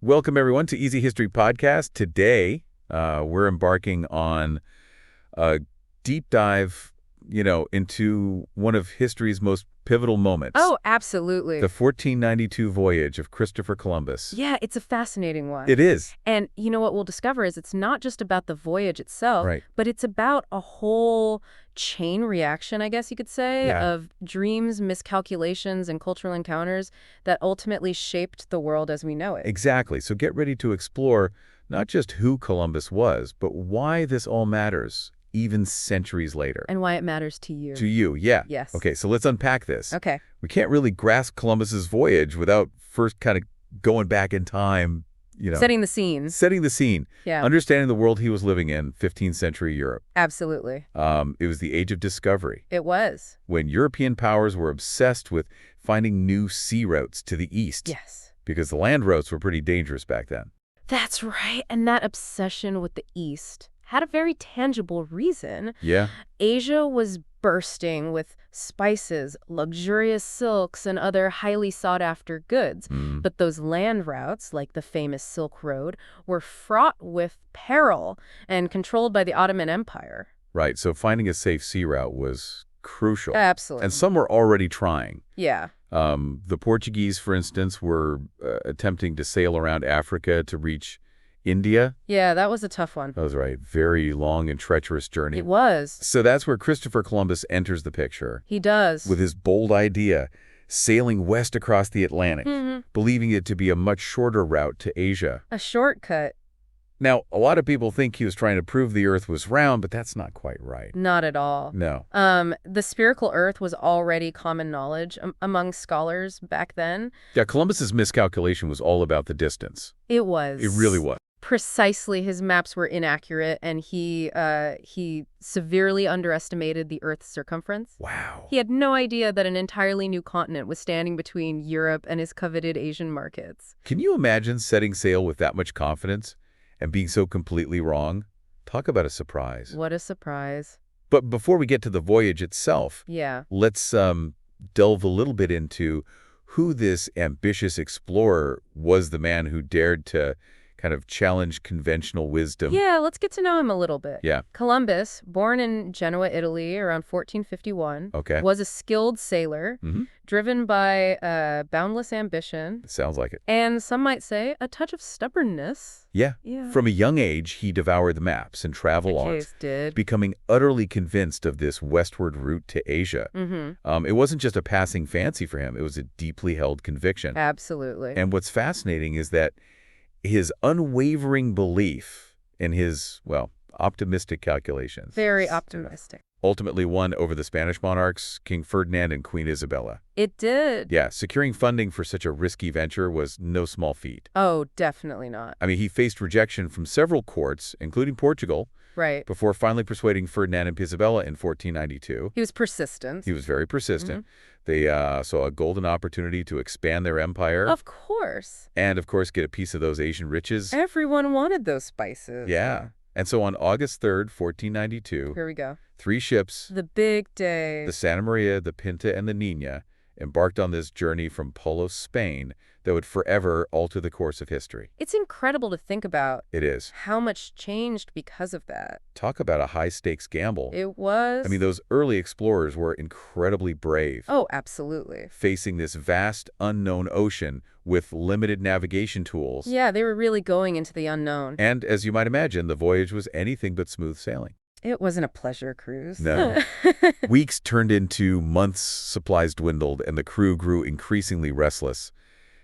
Welcome, everyone, to Easy History Podcast. Today, we're embarking on a deep dive, into one of history's most pivotal moments. Oh, absolutely. The 1492 voyage of Christopher Columbus. Yeah, it's a fascinating one. It is. And you know what we'll discover is it's not just about the voyage itself, Right. but it's about a whole chain reaction, I guess you could say, Yeah. of dreams, miscalculations, and cultural encounters that ultimately shaped the world as we know it. Exactly. So get ready to explore not just who Columbus was, but why this all matters, even centuries later. And why it matters to you. To you, yeah. Yes. Okay, so let's unpack this. Okay. We can't really grasp Columbus's voyage without first kind of going back in time, Setting the scene. setting the scene, Yeah. understanding the world he was living in, 15th century Europe. Absolutely. It was the age of discovery, It was. when European powers were obsessed with finding new sea routes to the east, Yes. because the land routes were pretty dangerous back then. That's right. And that obsession with the East had a very tangible reason. Yeah, Asia was bursting with spices, luxurious silks, and other highly sought-after goods. But those land routes, like the famous Silk Road, were fraught with peril and controlled by the Ottoman Empire. right. So finding a safe sea route was crucial. Absolutely. And some were already trying. Yeah. The Portuguese, for instance, were attempting to sail around Africa to reach India. Yeah, that was a tough one. That was right. Very long and treacherous journey. It was. So that's where Christopher Columbus enters the picture He does. with his bold idea, sailing west across the Atlantic, believing it to be a much shorter route to Asia. A shortcut. Now, a lot of people think he was trying to prove the Earth was round, but that's not quite right. Not at all. No. The spherical Earth was already common knowledge among scholars back then. Yeah, Columbus's miscalculation was all about the distance. It was. It really was. Precisely, his maps were inaccurate, and he severely underestimated the Earth's circumference. Wow. He had no idea that an entirely new continent was standing between Europe and his coveted Asian markets. Can you imagine setting sail with that much confidence and being so completely wrong? Talk about a surprise. What a surprise. But before we get to the voyage itself, Yeah. let's delve a little bit into who this ambitious explorer was, the man who dared to kind of challenge conventional wisdom. Yeah, let's get to know him a little bit. Yeah. Columbus, born in Genoa, Italy, around 1451, Okay. was a skilled sailor, driven by boundless ambition, Sounds like it. and some might say a touch of stubbornness. Yeah. Yeah. From a young age, he devoured the maps and travel logs, Case did. becoming utterly convinced of this westward route to Asia. It wasn't just a passing fancy for him. It was a deeply held conviction. Absolutely. And what's fascinating is that his unwavering belief in his, optimistic calculations Very optimistic. ultimately won over the Spanish monarchs, King Ferdinand and Queen Isabella. It did. Yeah, securing funding for such a risky venture was no small feat. Oh, definitely not. I mean, he faced rejection from several courts, including Portugal, Right. before finally persuading Ferdinand and Isabella in 1492. He was persistent. He was very persistent. They saw a golden opportunity to expand their empire Of course. and, of course, get a piece of those Asian riches. Everyone wanted those spices. Yeah. And so on August 3rd, 1492, Here we go. 3 ships, The big day. the Santa Maria, the Pinta, and the Nina, embarked on this journey from Palos, Spain, that would forever alter the course of history. It's incredible to think about It is. how much changed because of that. Talk about a high-stakes gamble. It was. I mean, those early explorers were incredibly brave, Oh, absolutely. facing this vast, unknown ocean with limited navigation tools. Yeah, they were really going into the unknown. And as you might imagine, the voyage was anything but smooth sailing. It wasn't a pleasure cruise. No. Weeks turned into months, supplies dwindled, and the crew grew increasingly restless,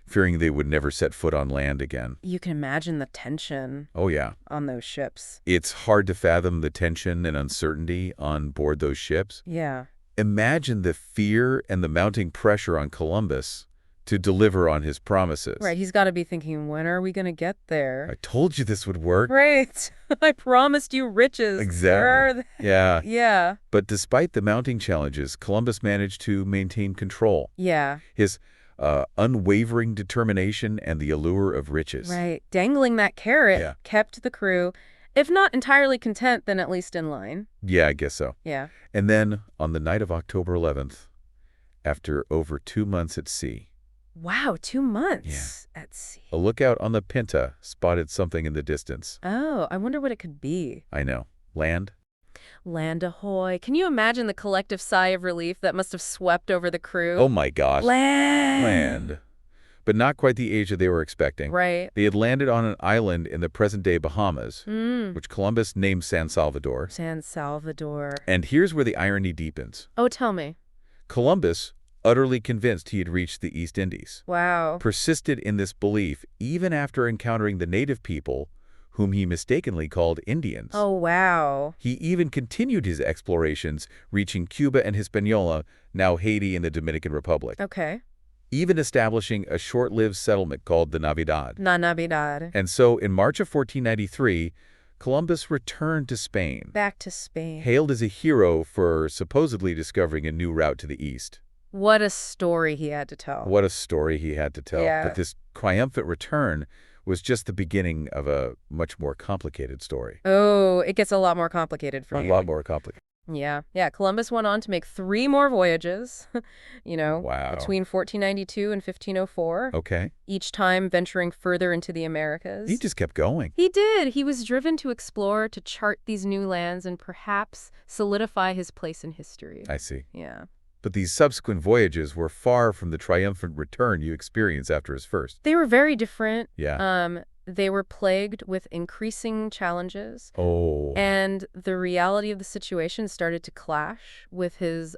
fearing they would never set foot on land again. You can imagine the tension Oh, yeah. on those ships. It's hard to fathom the tension and uncertainty on board those ships. Yeah. Imagine the fear and the mounting pressure on Columbus to deliver on his promises. Right, he's got to be thinking, when are we going to get there? I told you this would work. Right. I promised you riches. Exactly. Where are they? Yeah. Yeah. But despite the mounting challenges, Columbus managed to maintain control. Yeah. His unwavering determination and the allure of riches. Right. Dangling that carrot Yeah. kept the crew, if not entirely content, then at least in line. Yeah, I guess so. Yeah. And then, on the night of October 11th, after over 2 months at sea, Wow, 2 Yeah. months at sea. A lookout on the Pinta spotted something in the distance. Oh, I wonder what it could be. I know. Land? Land ahoy. Can you imagine the collective sigh of relief that must have swept over the crew? Oh my gosh. Land! Land. But not quite the Asia they were expecting. Right. They had landed on an island in the present-day Bahamas, Mm. which Columbus named San Salvador. San Salvador. And here's where the irony deepens. Oh, tell me. Columbus, utterly convinced he had reached the East Indies, Wow. persisted in this belief even after encountering the native people, whom he mistakenly called Indians. Oh, wow. He even continued his explorations, reaching Cuba and Hispaniola, now Haiti and the Dominican Republic, Okay. even establishing a short-lived settlement called the Navidad. Na Navidad. And so, in March of 1493, Columbus returned to Spain, Back to Spain. hailed as a hero for supposedly discovering a new route to the east. What a story he had to tell. What a story he had to tell. Yeah. But this triumphant return was just the beginning of a much more complicated story. Oh, it gets a lot more complicated for A you. lot more complicated. Yeah. Yeah. Columbus went on to make 3 more voyages, Wow. between 1492 and 1504, Okay. each time venturing further into the Americas. He just kept going. He did. He was driven to explore, to chart these new lands, and perhaps solidify his place in history. I see. Yeah. But these subsequent voyages were far from the triumphant return you experienced after his first. They were very different. Yeah. They were plagued with increasing challenges. Oh. And the reality of the situation started to clash with his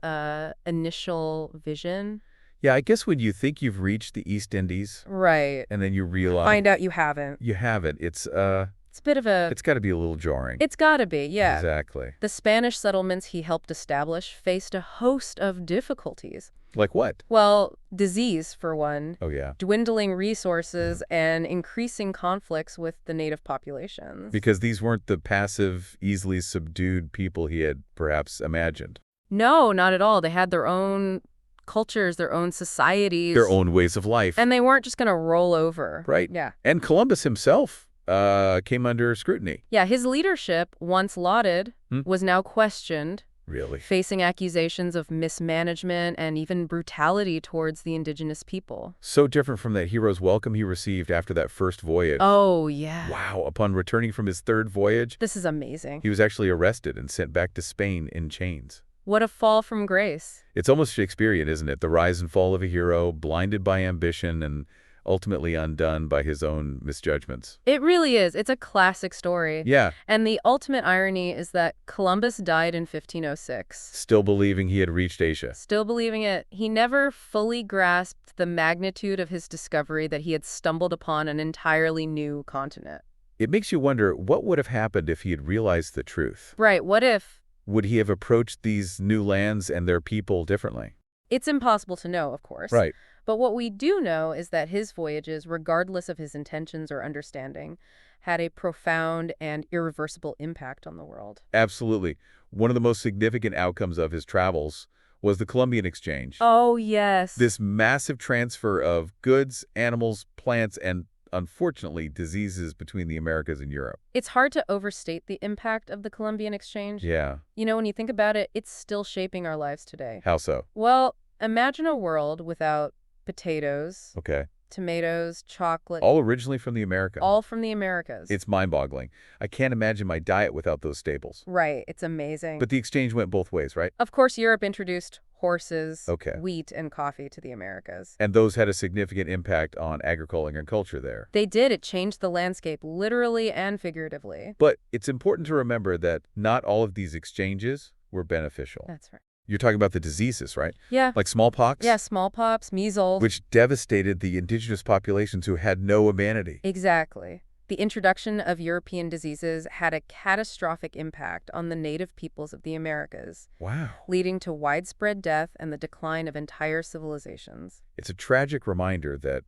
initial vision. Yeah, I guess when you think you've reached the East Indies, Right. and then you realize Find out you haven't. you haven't, it's It's a bit of a... it's got to be a little jarring. It's gotta be, yeah. Exactly. The Spanish settlements he helped establish faced a host of difficulties. Like what? Well, disease, for one, Oh, yeah. dwindling resources, and increasing conflicts with the native populations. Because these weren't the passive, easily subdued people he had perhaps imagined. No, not at all. They had their own cultures, their own societies. Their own ways of life. And they weren't just going to roll over. Right. Yeah. And Columbus himself came under scrutiny. Yeah, his leadership, once lauded, was now questioned, Really? facing accusations of mismanagement and even brutality towards the indigenous people. So different from that hero's welcome he received after that first voyage. Oh, yeah. Wow. Upon returning from his third voyage, This is amazing. he was actually arrested and sent back to Spain in chains. What a fall from grace. It's almost Shakespearean, isn't it? The rise and fall of a hero, blinded by ambition and ultimately undone by his own misjudgments. It really is. It's a classic story. Yeah. And the ultimate irony is that Columbus died in 1506. Still believing he had reached Asia. Still believing it, he never fully grasped the magnitude of his discovery that he had stumbled upon an entirely new continent. It makes you wonder what would have happened if he had realized the truth. Right, what if? Would he have approached these new lands and their people differently? It's impossible to know, of course. Right. But what we do know is that his voyages, regardless of his intentions or understanding, had a profound and irreversible impact on the world. Absolutely. One of the most significant outcomes of his travels was the Columbian Exchange. Oh, yes. This massive transfer of goods, animals, plants, and unfortunately, diseases between the Americas and Europe. It's hard to overstate the impact of the Columbian Exchange. Yeah. When you think about it, it's still shaping our lives today. How so? Well, imagine a world without potatoes, Okay. tomatoes, chocolate, All originally from the Americas. all from the Americas. It's mind-boggling. I can't imagine my diet without those staples. Right. It's amazing. But the exchange went both ways, right? Of course, Europe introduced horses, Okay. wheat, and coffee to the Americas. And those had a significant impact on agriculture and culture there. They did. It changed the landscape, literally and figuratively. But it's important to remember that not all of these exchanges were beneficial. That's right. You're talking about the diseases, right? Yeah. Like smallpox? Yeah, smallpox, measles. Which devastated the indigenous populations who had no humanity. Exactly. The introduction of European diseases had a catastrophic impact on the native peoples of the Americas, Wow. leading to widespread death and the decline of entire civilizations. It's a tragic reminder that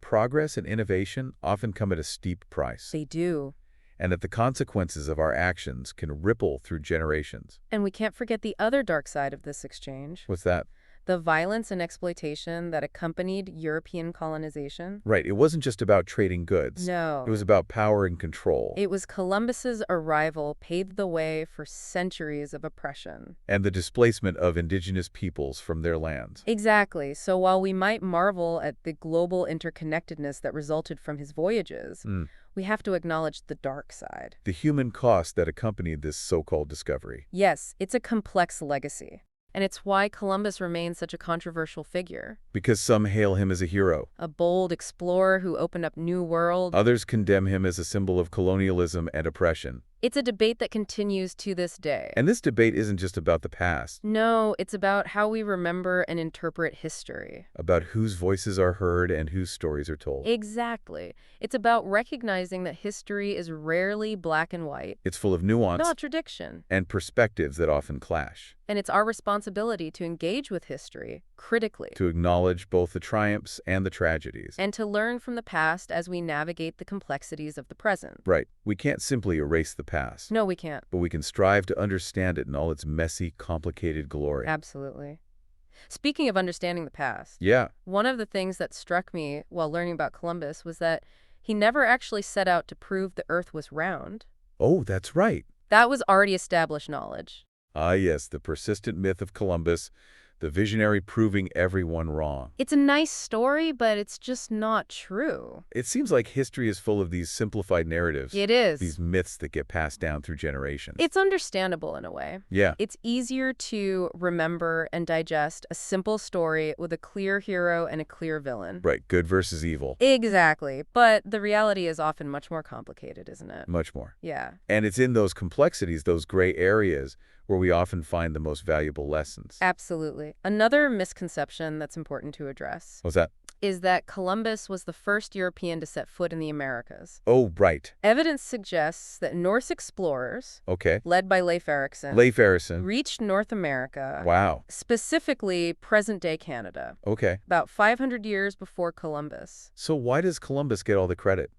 progress and innovation often come at a steep price, They do. and that the consequences of our actions can ripple through generations. And we can't forget the other dark side of this exchange. What's that? The violence and exploitation that accompanied European colonization? Right, it wasn't just about trading goods. It was No. about power and control. It was Columbus's arrival paved the way for centuries of oppression. And the displacement of indigenous peoples from their lands. Exactly. So while we might marvel at the global interconnectedness that resulted from his voyages, we have to acknowledge the dark side. The human cost that accompanied this so-called discovery. Yes, it's a complex legacy. And it's why Columbus remains such a controversial figure. Because some hail him as a hero. A bold explorer who opened up new worlds. Others condemn him as a symbol of colonialism and oppression. It's a debate that continues to this day. And this debate isn't just about the past. No, it's about how we remember and interpret history. About whose voices are heard and whose stories are told. Exactly. It's about recognizing that history is rarely black and white. It's full of nuance. Contradiction. And perspectives that often clash. And it's our responsibility to engage with history critically. To acknowledge both the triumphs and the tragedies. And to learn from the past as we navigate the complexities of the present. Right. We can't simply erase the past. No, we can't. But we can strive to understand it in all its messy, complicated glory. Absolutely. Speaking of understanding the past. Yeah. One of the things that struck me while learning about Columbus was that he never actually set out to prove the Earth was round. Oh, that's right. That was already established knowledge. Ah, yes, the persistent myth of Columbus, the visionary proving everyone wrong. It's a nice story, but it's just not true. It seems like history is full of these simplified narratives. It is. These myths that get passed down through generations. It's understandable in a way. Yeah. It's easier to remember and digest a simple story with a clear hero and a clear villain. Right, good versus evil. Exactly. But the reality is often much more complicated, isn't it? Much more. Yeah. And it's in those complexities, those gray areas, where we often find the most valuable lessons. Absolutely. Another misconception that's important to address What's that? is that Columbus was the first European to set foot in the Americas. Oh, right. Evidence suggests that Norse explorers, Okay. led by Leif Erikson, reached North America, Wow. specifically present-day Canada, Okay. about 500 years before Columbus. So why does Columbus get all the credit?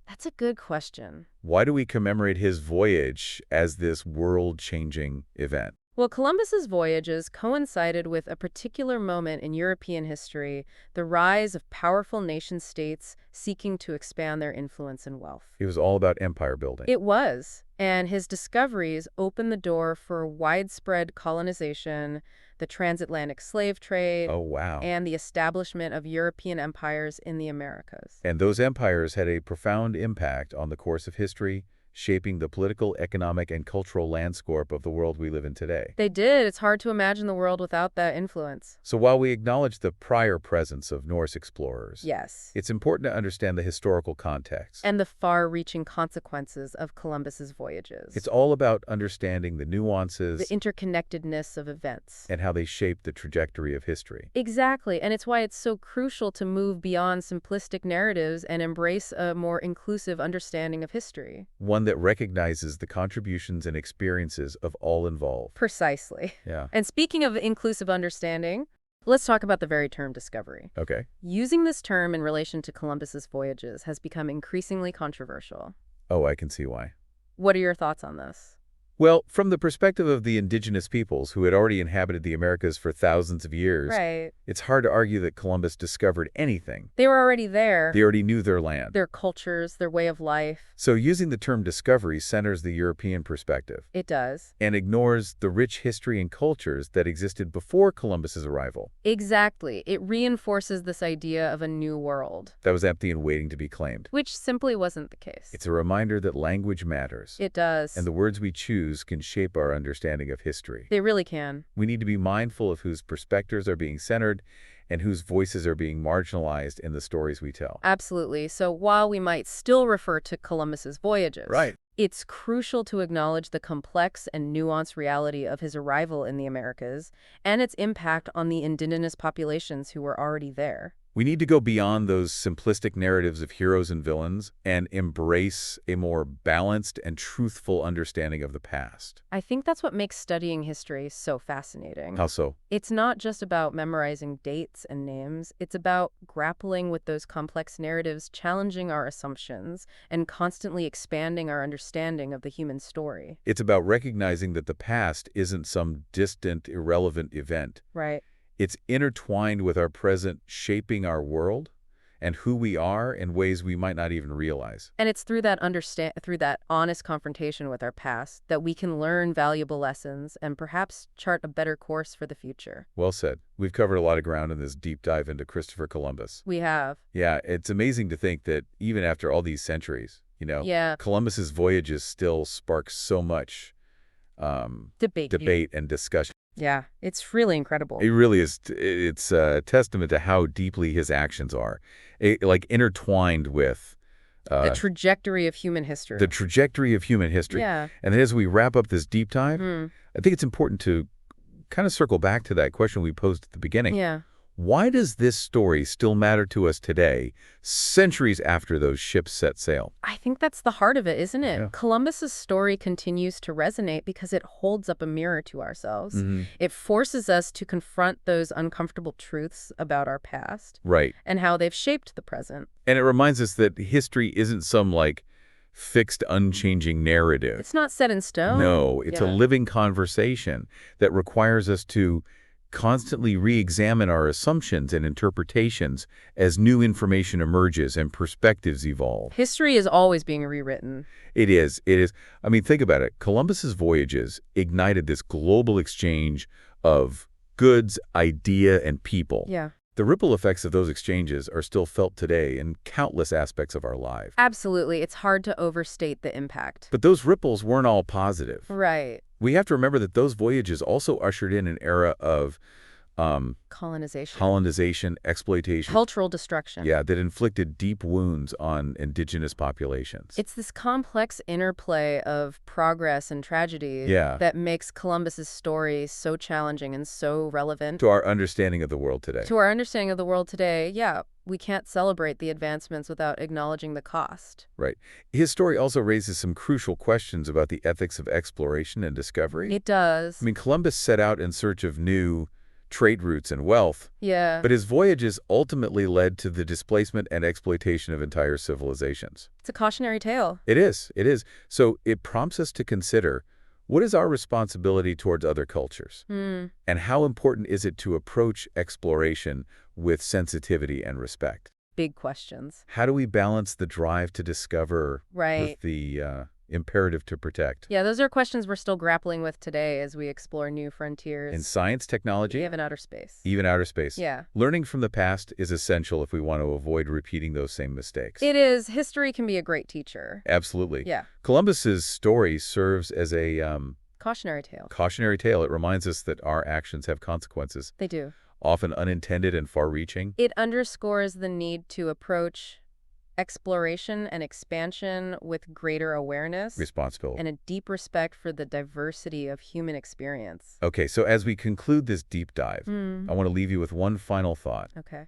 That's a good question. Why do we commemorate his voyage as this world-changing event? Well, Columbus's voyages coincided with a particular moment in European history, the rise of powerful nation-states seeking to expand their influence and wealth. It was all about empire building. It was, and his discoveries opened the door for widespread colonization, the transatlantic slave trade, Oh, wow. and the establishment of European empires in the Americas. And those empires had a profound impact on the course of history, shaping the political, economic, and cultural landscape of the world we live in today. They did. It's hard to imagine the world without that influence. So while we acknowledge the prior presence of Norse explorers, Yes. it's important to understand the historical context. And the far-reaching consequences of Columbus's voyages. It's all about understanding the nuances The interconnectedness of events. and how they shape the trajectory of history. Exactly, and it's why it's so crucial to move beyond simplistic narratives and embrace a more inclusive understanding of history. One that recognizes the contributions and experiences of all involved. Precisely. Yeah. And speaking of inclusive understanding, let's talk about the very term discovery. Okay. Using this term in relation to Columbus's voyages has become increasingly controversial. Oh, I can see why. What are your thoughts on this? Well, from the perspective of the indigenous peoples who had already inhabited the Americas for thousands of years, Right. it's hard to argue that Columbus discovered anything. They were already there. They already knew their land. Their cultures, their way of life. So using the term discovery centers the European perspective It does. and ignores the rich history and cultures that existed before Columbus's arrival. Exactly. It reinforces this idea of a new world, That was empty and waiting to be claimed. which simply wasn't the case. It's a reminder that language matters. It does. And the words we choose can shape our understanding of history. They really can. We need to be mindful of whose perspectives are being centered and whose voices are being marginalized in the stories we tell. Absolutely. So while we might still refer to Columbus's voyages, Right. it's crucial to acknowledge the complex and nuanced reality of his arrival in the Americas and its impact on the indigenous populations who were already there. We need to go beyond those simplistic narratives of heroes and villains and embrace a more balanced and truthful understanding of the past. I think that's what makes studying history so fascinating. How so? It's not just about memorizing dates and names. It's about grappling with those complex narratives, challenging our assumptions, and constantly expanding our understanding of the human story. It's about recognizing that the past isn't some distant, irrelevant event. Right. It's intertwined with our present, shaping our world and who we are in ways we might not even realize. And it's through that honest confrontation with our past that we can learn valuable lessons and perhaps chart a better course for the future. Well said. We've covered a lot of ground in this deep dive into Christopher Columbus. We have. Yeah, it's amazing to think that even after all these centuries, Yeah. Columbus's voyages still spark so much debate and discussion. Yeah, it's really incredible. It really is. It's a testament to how deeply his actions are, like intertwined with The trajectory of human history. the trajectory of human history. Yeah. And then as we wrap up this deep dive, I think it's important to kind of circle back to that question we posed at the beginning. Yeah. Why does this story still matter to us today, centuries after those ships set sail? I think that's the heart of it, isn't it? Yeah. Columbus's story continues to resonate because it holds up a mirror to ourselves. Mhm. It forces us to confront those uncomfortable truths about our past Right. and how they've shaped the present. And it reminds us that history isn't some, fixed, unchanging narrative. It's not set in stone. No, it's a Yeah. living conversation that requires us to constantly re-examine our assumptions and interpretations as new information emerges and perspectives evolve. History is always being rewritten. It is. It is. I mean, think about it. Columbus's voyages ignited this global exchange of goods, idea, and people. Yeah. The ripple effects of those exchanges are still felt today in countless aspects of our life. Absolutely. It's hard to overstate the impact. But those ripples weren't all positive. Right. We have to remember that those voyages also ushered in an era of Colonization. exploitation. Cultural destruction. Yeah, that inflicted deep wounds on indigenous populations. It's this complex interplay of progress and tragedy Yeah. that makes Columbus's story so challenging and so relevant To our understanding of the world today. to our understanding of the world today. Yeah, we can't celebrate the advancements without acknowledging the cost. Right. His story also raises some crucial questions about the ethics of exploration and discovery. It does. I mean, Columbus set out in search of new trade routes and wealth, Yeah. but his voyages ultimately led to the displacement and exploitation of entire civilizations. It's a cautionary tale. It is. It is. So it prompts us to consider, what is our responsibility towards other cultures? And how important is it to approach exploration with sensitivity and respect? Big questions. How do we balance the drive to discover Right. with the imperative to protect? Yeah, those are questions we're still grappling with today as we explore new frontiers. In science, technology, We have in outer space. even outer space. Yeah. Learning from the past is essential if we want to avoid repeating those same mistakes. It is. History can be a great teacher. Absolutely. Yeah. Columbus's story serves as a Cautionary tale. cautionary tale. It reminds us that our actions have consequences, They do. often unintended and far-reaching. It underscores the need to approach exploration and expansion with greater awareness Responsibility. and a deep respect for the diversity of human experience. Okay, so as we conclude this deep dive, I want to leave you with one final thought. Okay.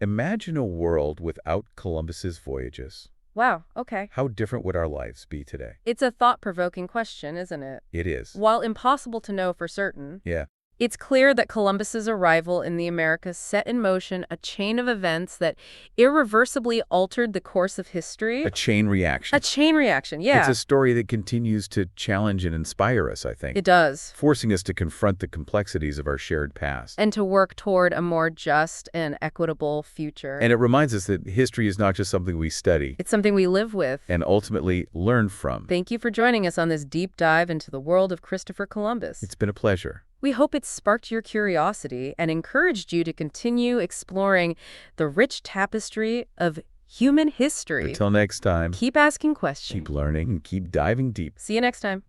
Imagine a world without Columbus's voyages. Wow. Okay. How different would our lives be today? It's a thought-provoking question, isn't it? It is. While impossible to know for certain, Yeah. it's clear that Columbus's arrival in the Americas set in motion a chain of events that irreversibly altered the course of history. A chain reaction. A chain reaction, yeah. It's a story that continues to challenge and inspire us, I think. It does. Forcing us to confront the complexities of our shared past. And to work toward a more just and equitable future. And it reminds us that history is not just something we study It's something we live with. and ultimately learn from. Thank you for joining us on this deep dive into the world of Christopher Columbus. It's been a pleasure. We hope it sparked your curiosity and encouraged you to continue exploring the rich tapestry of human history. Until next time, Keep asking questions. keep learning and keep diving deep. See you next time.